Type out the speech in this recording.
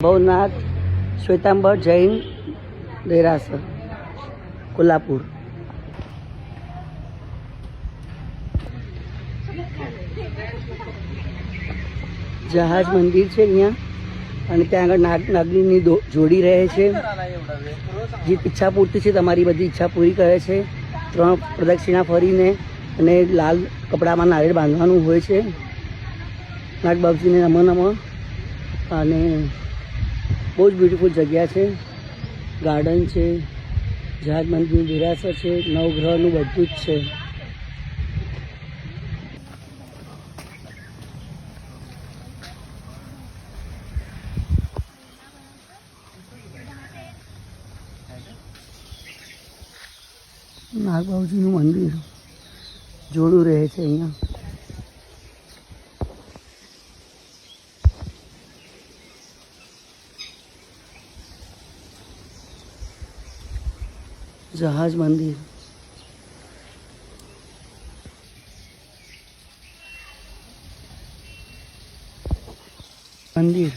भवनाथ श्वेतांबर जैन देरासर कोल्हापुर। जहाज मंदिर है अँ त्या आग नागनी जोड़ी रहे छे। जी इच्छा पूर्ति है तमारी बधी इच्छा पूरी करे छे। 3 प्रदक्षिणा फरीने अने लाल कपड़ा में नारियल बांधवानुं होय छे। नाग बाबूजी ने नमो नमो। अने बहुत ब्यूटीफुल जगह है। गार्डन है, जहाज मंदिर देरासर है, नवग्रह बधुं ज छे। नाग बाबूजी मंदिर जोड़ू रहे थे अँ। जहाज मंदिर मंदिर